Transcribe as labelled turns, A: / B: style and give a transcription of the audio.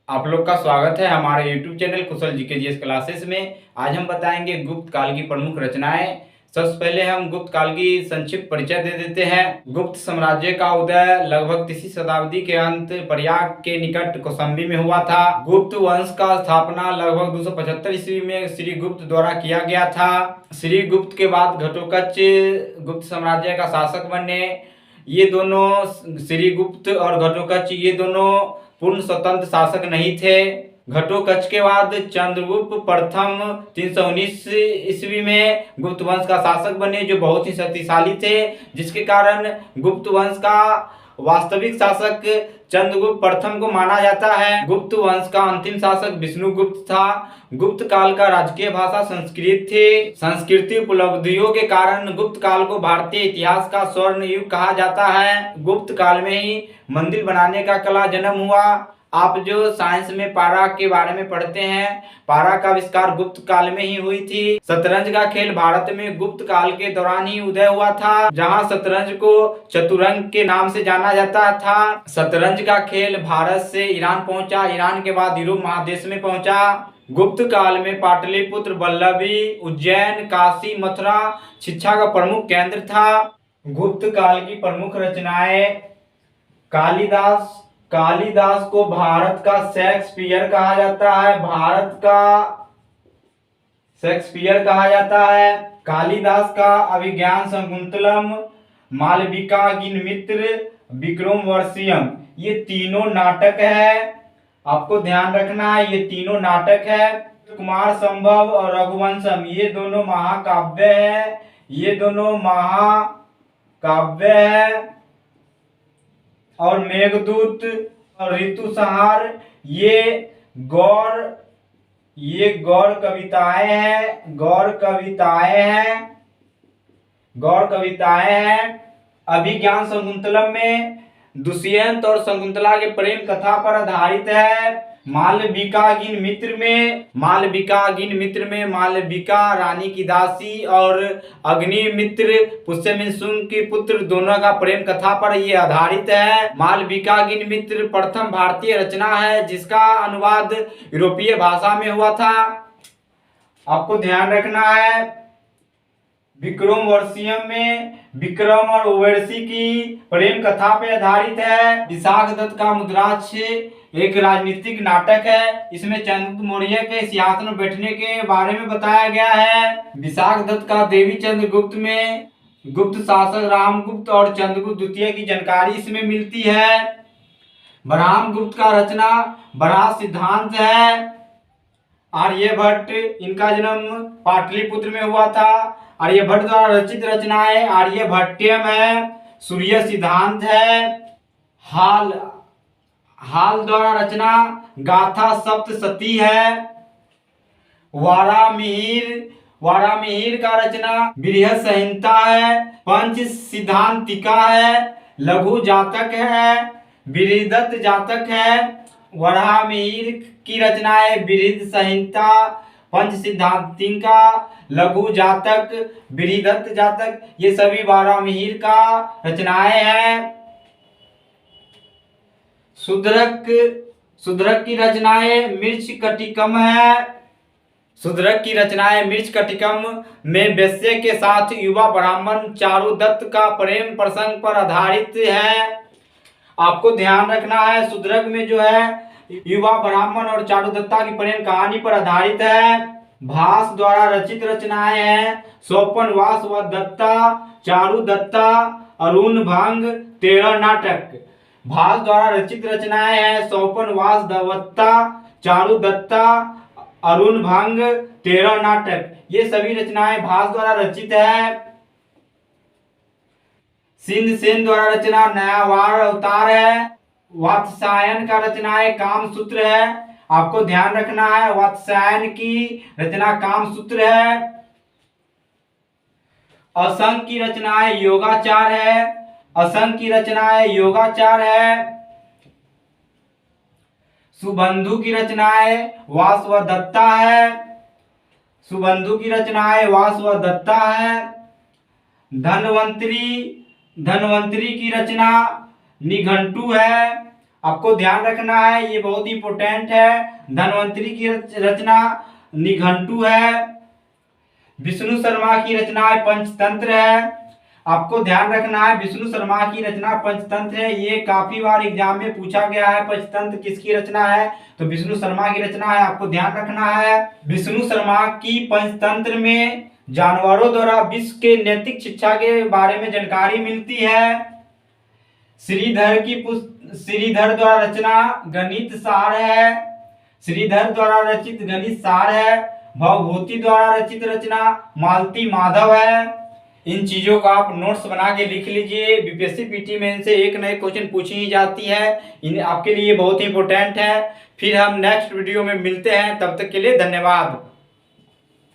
A: आप लोग का स्वागत है हमारे YouTube चैनल कुशल जीके जीएस क्लासेस में। आज हम बताएंगे गुप्त काल की प्रमुख रचनाएं। सबसे पहले हम गुप्त काल की संक्षिप्त परिचय दे देते हैं। गुप्त साम्राज्य का उदय लगभग 3वीं शताब्दी के अंत प्रयाग के निकट कौशाम्बी में हुआ था। गुप्त वंश का स्थापना लगभग 275 ईस्वी में श्री गुप्त द्वारा किया गया था। श्री गुप्त के बाद घटोत्कच गुप्त साम्राज्य का शासक बने। ये दोनों श्री गुप्त और घटोत्कच ये दोनों पूर्ण स्वतंत्र शासक नहीं थे। घटोत्कच के बाद चंद्रगुप्त प्रथम 319 ईस्वी में गुप्त वंश का शासक बने, जो बहुत ही शक्तिशाली थे, जिसके कारण गुप्त वंश का वास्तविक शासक चंद्रगुप्त प्रथम को माना जाता है। गुप्त वंश का अंतिम शासक विष्णुगुप्त था। गुप्त काल का राजकीय भाषा संस्कृत थी। संस्कृति उपलब्धियों के कारण गुप्त काल को भारतीय इतिहास का स्वर्ण युग कहा जाता है। गुप्त काल में ही मंदिर बनाने का कला जन्म हुआ। आप जो साइंस में पारा के बारे में पढ़ते हैं, पारा का आविष्कार गुप्त काल में ही हुई थी। शतरंज का खेल भारत में गुप्त काल के दौरान ही उदय हुआ था, जहां शतरंज को चतुरंग के नाम से जाना जाता था। शतरंज का खेल भारत से ईरान पहुंचा, ईरान के बाद यूरोप महादेश में पहुंचा। गुप्त काल में पाटलिपुत्र, वल्लभी, उज्जैन, काशी, मथुरा शिक्षा का प्रमुख केंद्र था। गुप्त काल की प्रमुख रचनाएं कालिदास को भारत का शेक्सपियर कहा जाता है। भारत का शेक्सपियर कहा जाता है। कालिदास का अभिज्ञान शाकुंतलम, मालविकाग्निमित्र, विक्रमोर्वशीयम ये तीनों नाटक है। आपको ध्यान रखना है, ये तीनों नाटक है। कुमार संभव और रघुवंशम ये दोनों महाकाव्य है। ये दोनों महाकाव्य है। और मेघदूत और ऋतुसंहार ये गौर कविताएं हैं। गौर कविताएं हैं। अभिज्ञान शाकुंतलम में दुष्यंत और शकुंतला के प्रेम कथा पर आधारित है। मालविकाग्निमित्र में मालविका रानी की दासी और अग्निमित्र पुष्यमित्र शुंग के पुत्र दोनों का प्रेम कथा पर यह आधारित है। मालविकाग्निमित्र प्रथम भारतीय रचना है, जिसका अनुवाद यूरोपीय भाषा में हुआ था। आपको ध्यान रखना है। विक्रमोर्वशीयम में विक्रम और उर्वशी की प्रेम कथा पे आधारित है। विशाखदत्त का मुद्राक्ष एक राजनीतिक नाटक है। इसमें चंद्रगुप्त मौर्य के सिंहासन पर बैठने के बारे में बताया गया है। विशाखदत्त का देवी चंद्रगुप्त में गुप्त शासक रामगुप्त और चंद्रगुप्त द्वितीय की जानकारी इसमें मिलती है। ब्रह्मगुप्त का रचना बराह सिद्धांत है। आर्यभट्ट, इनका जन्म पाटलिपुत्र में हुआ था। आर्यभट्ट द्वारा रचित रचनाएं आर्यभट्टियम है, सूर्य सिद्धांत है। हाल द्वारा रचना गाथा सप्तशती है। वारामिहिर का रचना बृहद संहिता है। पंच सिद्धांतिका है। लघु जातक है। बृहदत्त जातक है। वराहमिहिर की रचनाएं बृहद संहिता, पंच सिद्धांतिका, लघु जातक, बृहदत्त जातक ये सभी वारामिहिर का रचनाएं हैं। शूद्रक की रचनाएं मृच्छकटिकम है। शूद्रक की रचनाएं मृच्छकटिकम में वेश्या के साथ युवा ब्राह्मण चारुदत्त का प्रेम प्रसंग पर आधारित है। आपको ध्यान रखना है, शूद्रक में जो है युवा ब्राह्मण और चारुदत्ता की प्रेम कहानी पर आधारित है। भास द्वारा रचित रचनाएं हैं स्वपनवास व दत्ता, चारुदत्ता, अरुण भंग 13 नाटक। भास द्वारा रचित रचनाएं हैं स्वपनवास, दत्ता, चारुदत्ता, अरुण भंग 13 नाटक। ये सभी रचनाएं भास द्वारा रचित है। सिंध सेन द्वारा रचना नयावार अवतार है। वात्स्यायन का रचनाएं कामसूत्र है। आपको ध्यान रखना है, वात्स्यायन की रचना कामसूत्र है। असंख्य की रचनाएं योगाचार है। असंख्य की रचनाएं योगाचार है। सुबंधु की रचनाएं वासवदत्ता है। सुबंधु की रचनाएं वासवदत्ता है। धन्वंतरी की रचना निघंटु है। आपको ध्यान रखना है, ये बहुत इंपॉर्टेंट है। धन्वंतरी की रचना निघंटु है। विष्णु शर्मा की रचना पंचतंत्र है। आपको ध्यान रखना है, विष्णु शर्मा की रचना पंचतंत्र है। ये काफी बार एग्जाम में पूछा गया है, पंचतंत्र किसकी रचना है, तो विष्णु शर्मा की रचना है। आपको ध्यान रखना है, विष्णु शर्मा की पंचतंत्र में जानवरों द्वारा विश्व के नैतिक शिक्षा के बारे में जानकारी मिलती है। श्रीधर द्वारा रचना गणित सार है। श्रीधर द्वारा रचित गणित सार है। भवभूति द्वारा रचित रचना मालती माधव है। इन चीजों का आप नोट्स बना के लिख लीजिए। बीपीएससी पीटी में इनसे एक नए क्वेश्चन पूछी ही जाती है, इन आपके लिए बहुत इंपॉर्टेंट है। फिर हम नेक्स्ट वीडियो में मिलते हैं, तब तक के लिए धन्यवाद।